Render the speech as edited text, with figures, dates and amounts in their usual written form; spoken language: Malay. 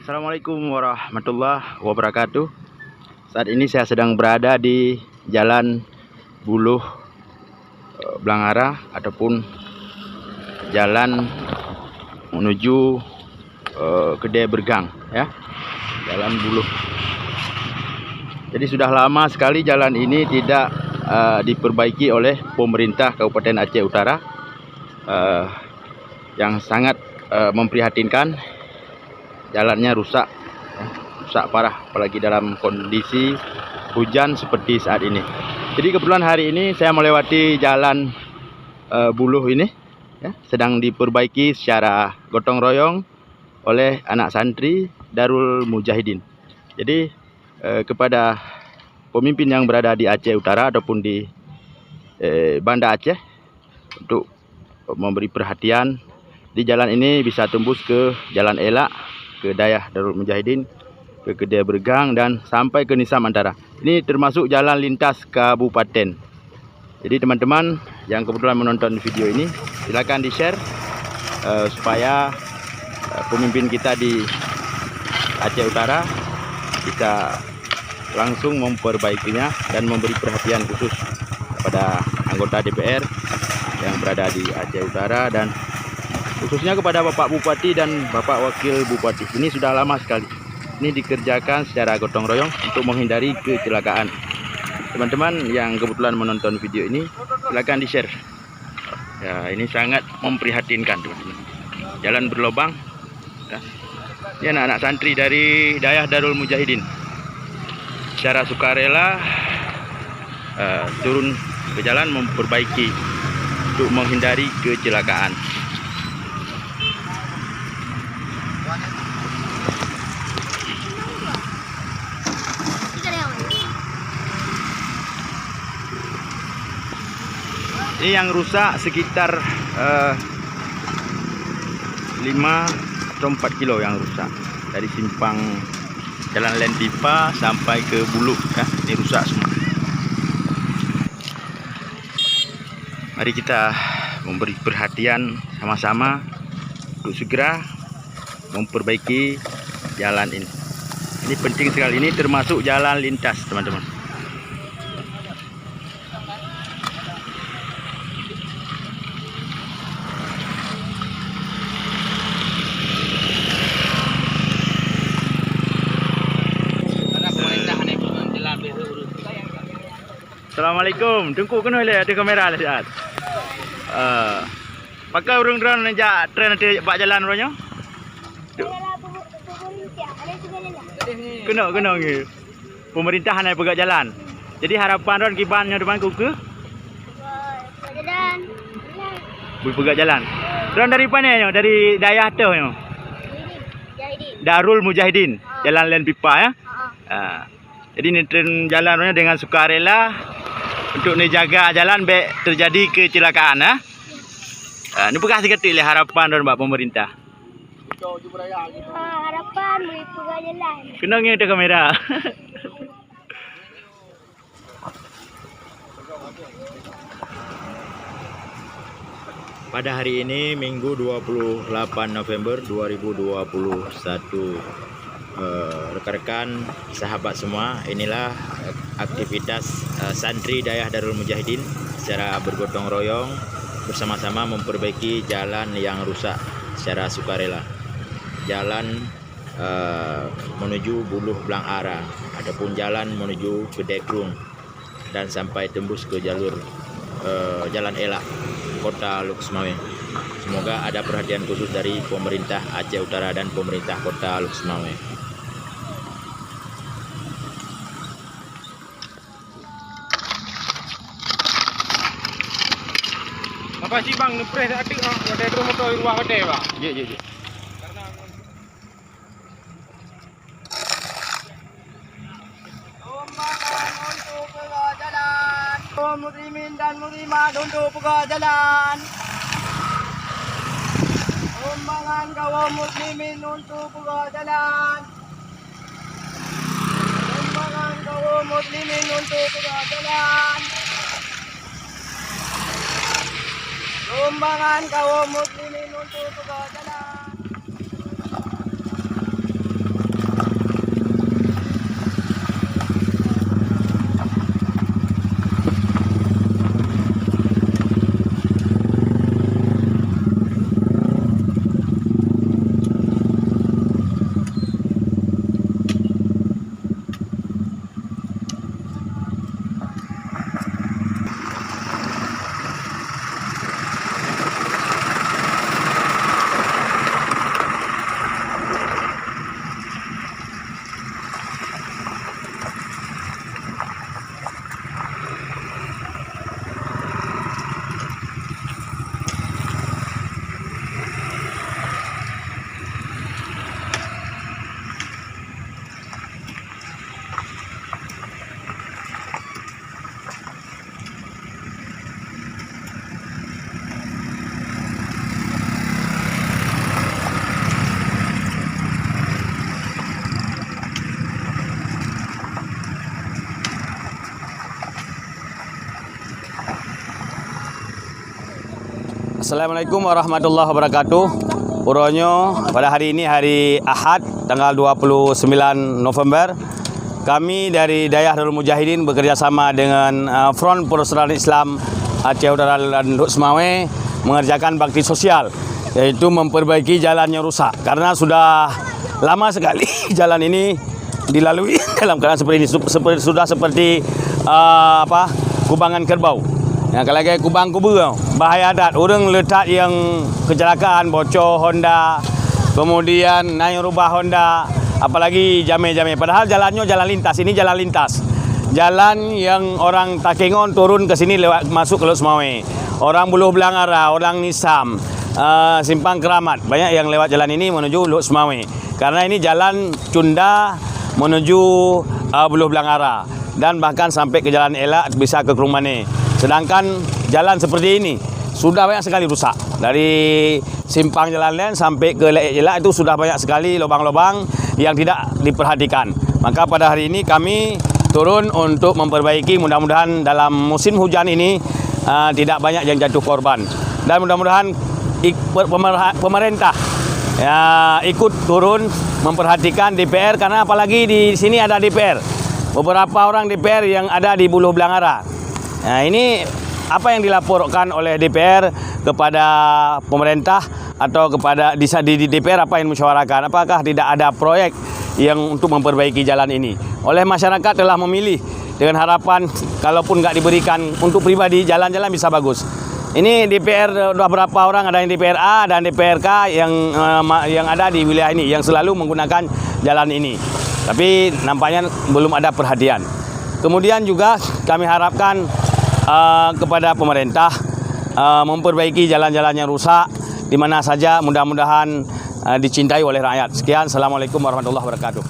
Assalamualaikum warahmatullahi wabarakatuh. Saat ini saya sedang berada di Jalan Buluh Blangara ataupun jalan menuju Kedai Bergang ya. Jalan Buluh. Jadi sudah lama sekali jalan ini tidak diperbaiki oleh pemerintah Kabupaten Aceh Utara, yang sangat memprihatinkan. Jalannya rusak parah, apalagi dalam kondisi hujan seperti saat ini. Jadi kebetulan hari ini saya melewati jalan Buluh ini ya, sedang diperbaiki secara gotong royong oleh anak santri Darul Mujahidin. Jadi kepada pemimpin yang berada di Aceh Utara ataupun di Banda Aceh untuk memberi perhatian di jalan ini, bisa tembus ke Jalan Elak, ke Dayah Darul Mujahidin, ke Kedai Bergang, dan sampai ke Nisam Antara. Ini termasuk jalan lintas kabupaten. Jadi teman-teman yang kebetulan menonton video ini, silakan di-share supaya pemimpin kita di Aceh Utara bisa langsung memperbaikinya dan memberi perhatian khusus kepada anggota DPR yang berada di Aceh Utara, dan khususnya kepada Bapak Bupati dan Bapak Wakil Bupati. Ini sudah lama sekali. Ini dikerjakan secara gotong royong untuk menghindari kecelakaan. Teman-teman yang kebetulan menonton video ini, silakan di-share. Ya, ini sangat memprihatinkan, teman-teman. Jalan berlobang. Ya. Ini anak-anak santri dari Dayah Darul Mujahidin secara sukarela turun ke jalan memperbaiki untuk menghindari kecelakaan. Ini yang rusak sekitar 5 atau 4 kilo yang rusak, dari simpang Jalan Len Pipa sampai ke Buluh ya. Ini rusak semua. Mari kita memberi perhatian sama-sama untuk segera memperbaiki jalan ini. Ini penting sekali, ini termasuk jalan lintas, teman-teman. Assalamualaikum. Tunggu kena lihat ada kamera lihat. Pakai urung drone aja tren nanti bak jalan ronya. Kena ngi. Pemerintahan ai pegang jalan. Jadi harapan ron kibannya depan ku ke jalan. Bu pegang jalan. Ron dari mana nyo? Dari Dayah tu nyo. Darul Mujahidin, Jalan Len Pipa ya. Jadi ni tren jalan ronya dengan sukarela untuk jaga jalan baik terjadi kecelakaan ya. Ini bekas seketik lah harapan dari pemerintah. Harapan boleh pegang jalan. Kena ngita kamera. Pada hari ini Minggu 28 November 2021, rekan-rekan sahabat semua, inilah aktivitas santri Dayah Darul Mujahidin secara bergotong royong bersama-sama memperbaiki jalan yang rusak secara sukarela. Jalan menuju Buluh Blangara ataupun jalan menuju Kedai Krung dan sampai tembus ke jalur Jalan Elak, Kota Luk Semawe. Semoga ada perhatian khusus dari pemerintah Aceh Utara dan pemerintah Kota Luk Semawe. Apa sih bang, ngepres adik ada drum motor ruang kedai bang? Ya. Untuk pegang jalan. Muslimin dan muslimat untuk pegang jalan. Umbangan kaum muslimin untuk pegang jalan. Umbangan kaum muslimin untuk pegang jalan. Umbangan kaum muslimin untuk pegang jalan. Assalamualaikum warahmatullahi wabarakatuh. Uronyo pada hari ini hari Ahad tanggal 29 November. Kami dari Dayah Darul Mujahidin bekerjasama dengan Front Persaudaraan Islam Aceh Utara dan Luk Semawe mengerjakan bakti sosial, yaitu memperbaiki jalan yang rusak. Karena sudah lama sekali jalan ini dilalui dalam keadaan seperti ini, sudah seperti kubangan kerbau. Ya, kalau kayak kubang kubu, bahaya adat. Orang letak yang kecelakaan, bocor Honda, kemudian naik rubah Honda, apalagi jame-jame. Padahal jalannya jalan lintas, ini jalan lintas. Jalan yang orang Takengon turun ke sini lewat masuk ke Luk Semawe. Orang Buluh Belangara, orang Nisam, Simpang Keramat, banyak yang lewat jalan ini menuju Luk Semawe. Karena ini jalan Cunda menuju Buluh Belangara dan bahkan sampai ke Jalan Elak bisa ke Kerumane. Sedangkan jalan seperti ini sudah banyak sekali rusak. Dari simpang jalan lain sampai ke Elak itu sudah banyak sekali lubang-lubang yang tidak diperhatikan. Maka pada hari ini kami turun untuk memperbaiki, mudah-mudahan dalam musim hujan ini tidak banyak yang jatuh korban. Dan mudah-mudahan pemerintah ikut turun memperhatikan DPR, karena apalagi di sini ada DPR. Beberapa orang DPR yang ada di Buluh Belangara. Nah, ini apa yang dilaporkan oleh DPR kepada pemerintah atau kepada di DPR, apa yang musyawarahkan? Apakah tidak ada proyek yang untuk memperbaiki jalan ini? Oleh masyarakat telah memilih dengan harapan kalaupun nggak diberikan untuk pribadi, jalan-jalan bisa bagus. Ini DPR sudah berapa orang, ada yang DPR A dan DPRK yang ada di wilayah ini yang selalu menggunakan jalan ini. Tapi nampaknya belum ada perhatian. Kemudian juga kami harapkan kepada pemerintah memperbaiki jalan-jalan yang rusak di mana saja, mudah-mudahan dicintai oleh rakyat. Sekian, Assalamualaikum warahmatullahi wabarakatuh.